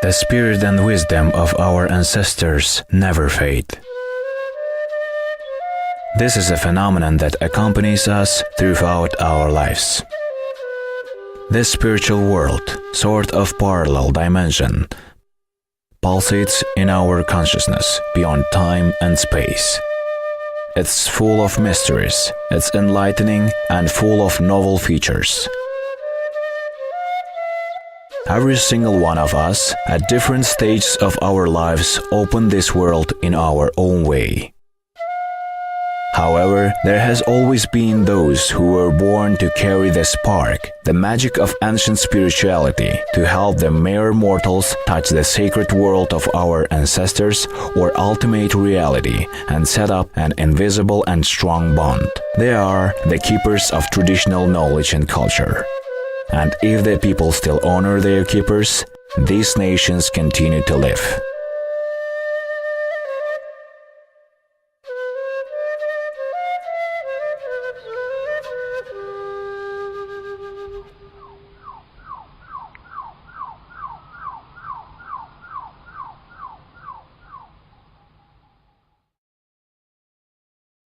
The spirit and wisdom of our ancestors never fade. This is a phenomenon that accompanies us throughout our lives. This spiritual world, sort of parallel dimension, pulsates in our consciousness beyond time and space. It's full of mysteries, it's enlightening and full of novel features. Every single one of us, at different stages of our lives, open this world in our own way. However, there has always been those who were born to carry the spark, the magic of ancient spirituality, to help the mere mortals touch the sacred world of our ancestors or ultimate reality and set up an invisible and strong bond. They are the keepers of traditional knowledge and culture. And if the people still honor their keepers, these nations continue to live.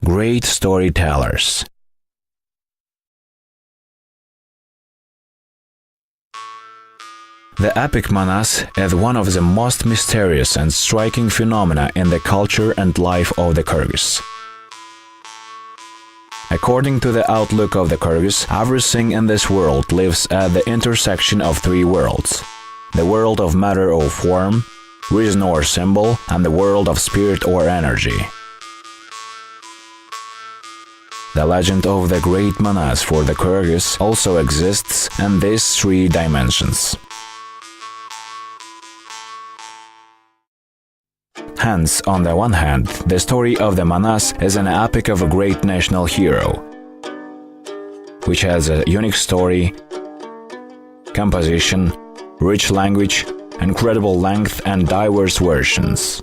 Great storytellers. The epic Manas is one of the most mysterious and striking phenomena in the culture and life of the Kyrgyz. According to the outlook of the Kyrgyz, everything in this world lives at the intersection of three worlds: the world of matter or form, reason or symbol, and the world of spirit or energy. The legend of the great Manas for the Kyrgyz also exists in these three dimensions. Hence, on the one hand, the story of the Manas is an epic of a great national hero, which has a unique story, composition, rich language, incredible length and diverse versions.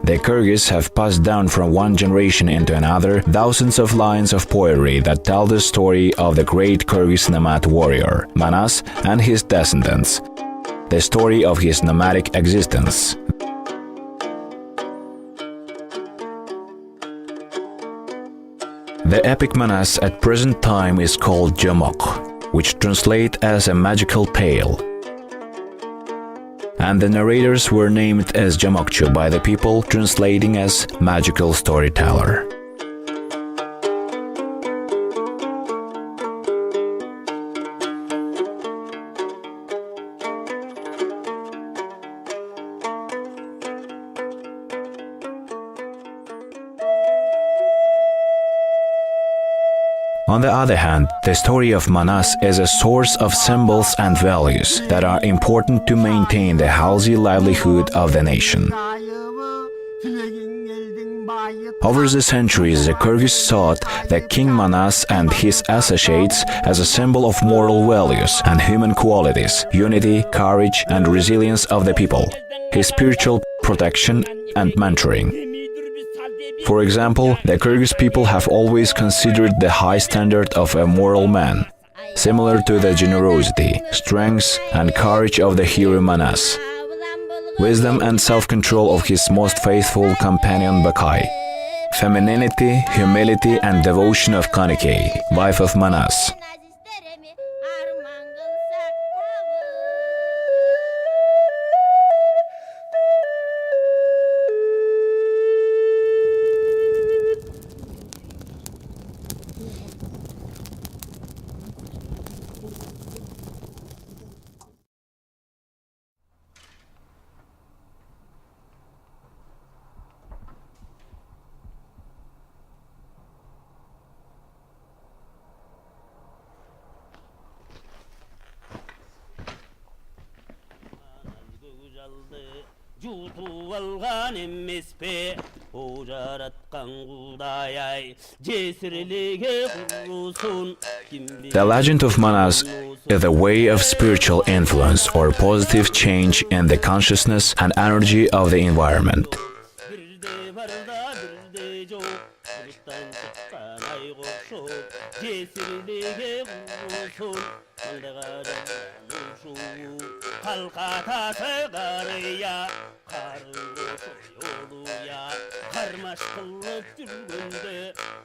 The Kyrgyz have passed down from one generation into another thousands of lines of poetry that tell the story of the great Kyrgyz nomad warrior, Manas, and his descendants, the story of his nomadic existence. The epic Manas at present time is called Jamok, which translates as a magical tale. And the narrators were named as Jamokchu by the people, translating as magical storyteller. On the other hand, the story of Manas is a source of symbols and values that are important to maintain the healthy livelihood of the nation. Over the centuries, the Kyrgyz thought that King Manas and his associates as a symbol of moral values and human qualities, unity, courage, and resilience of the people, his spiritual protection and mentoring. For example, the Kyrgyz people have always considered the high standard of a moral man, similar to the generosity, strength, and courage of the hero Manas, wisdom and self-control of his most faithful companion Bakai, femininity, humility, and devotion of Kanike, wife of Manas. The legend of Manas is a way of spiritual influence or positive change in the consciousness and energy of the environment.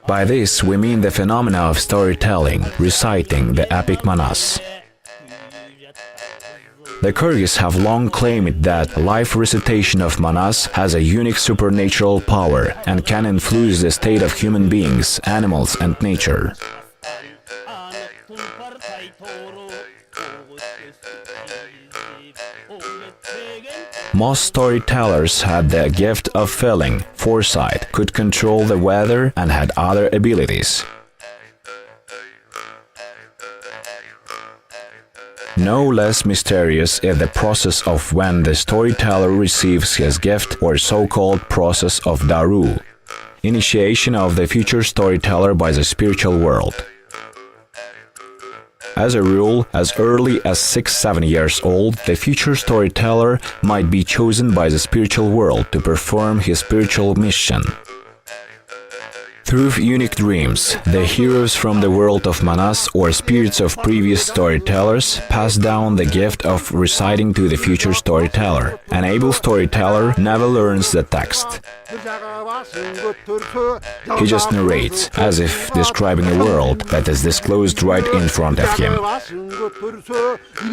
By this, we mean the phenomena of storytelling, reciting the epic manas. The Kyrgyz have long claimed that live recitation of manas has a unique supernatural power and can influence the state of human beings, animals, and nature. Most storytellers had the gift of feeling, foresight, could control the weather, and had other abilities. No less mysterious is the process of when the storyteller receives his gift, or so-called process of daru, initiation of the future storyteller by the spiritual world. As a rule, as early as 6-7 years old, the future storyteller might be chosen by the spiritual world to perform his spiritual mission. Through unique dreams, the heroes from the world of manas or spirits of previous storytellers pass down the gift of reciting to the future storyteller. An able storyteller never learns the text. He just narrates, as if describing a world that is disclosed right in front of him.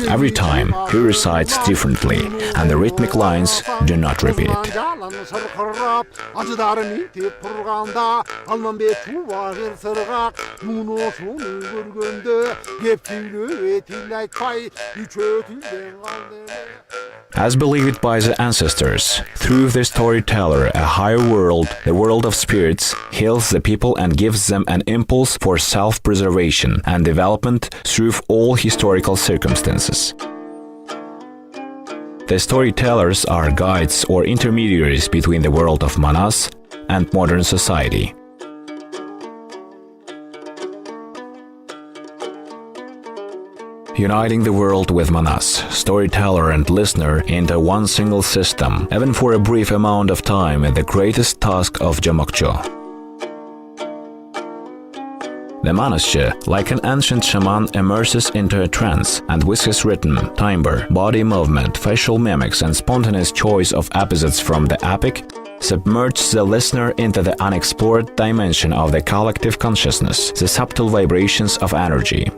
Every time, he recites differently, and the rhythmic lines do not repeat. As believed by the ancestors, through the storyteller, a higher world, the world of spirits, heals the people and gives them an impulse for self-preservation and development through all historical circumstances. The storytellers are guides or intermediaries between the world of manas and modern society. Uniting the world with manas, storyteller and listener into one single system, even for a brief amount of time, is the greatest task of Jamokcho. The manasche, like an ancient shaman, immerses into a trance, and with his rhythm, timbre, body movement, facial mimics, and spontaneous choice of episodes from the epic, submerges the listener into the unexplored dimension of the collective consciousness, the subtle vibrations of energy.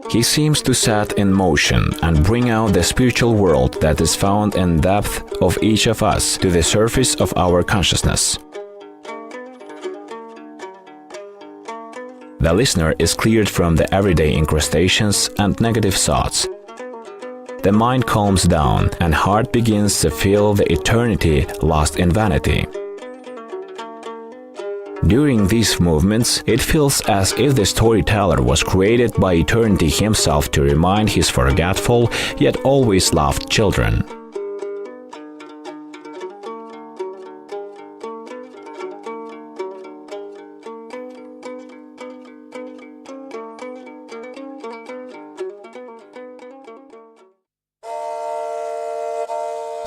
He seems to set in motion and bring out the spiritual world that is found in depth of each of us to the surface of our consciousness. The listener is cleared from the everyday incrustations and negative thoughts. The mind calms down and heart begins to feel the eternity lost in vanity. During these movements, it feels as if the storyteller was created by eternity himself to remind his forgetful yet always loved children.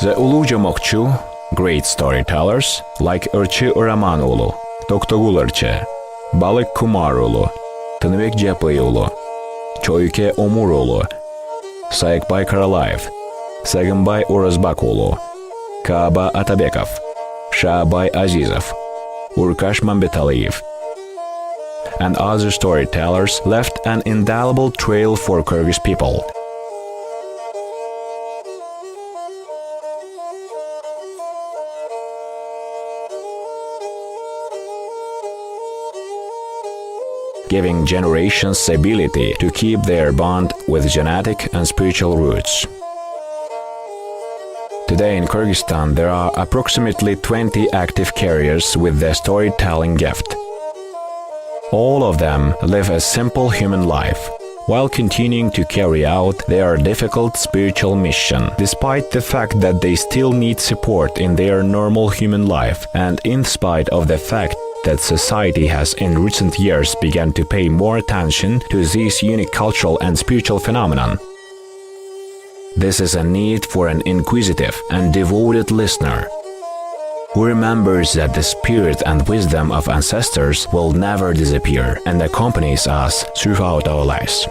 The Ulu Jamokchu, great storytellers like Irchi Uramanulu, Toktogul Irche, Balık Kumarulu, Tınvik Cepayulu, Çoyke Omurulu, Sayıkbay Karalayev, Sagınbay Orozbakulu, Kaaba Atabekov, Şahbay Azizov, Urkash Mambetaliyev, and other storytellers left an indelible trail for Kyrgyz people. Giving generations the ability to keep their bond with genetic and spiritual roots. Today in Kyrgyzstan there are approximately 20 active carriers with the storytelling gift. All of them live a simple human life, while continuing to carry out their difficult spiritual mission, despite the fact that they still need support in their normal human life, and in spite of the fact that society has in recent years begun to pay more attention to these unique cultural and spiritual phenomenon. This is a need for an inquisitive and devoted listener. who remembers that the spirit and wisdom of ancestors will never disappear and accompanies us throughout our lives.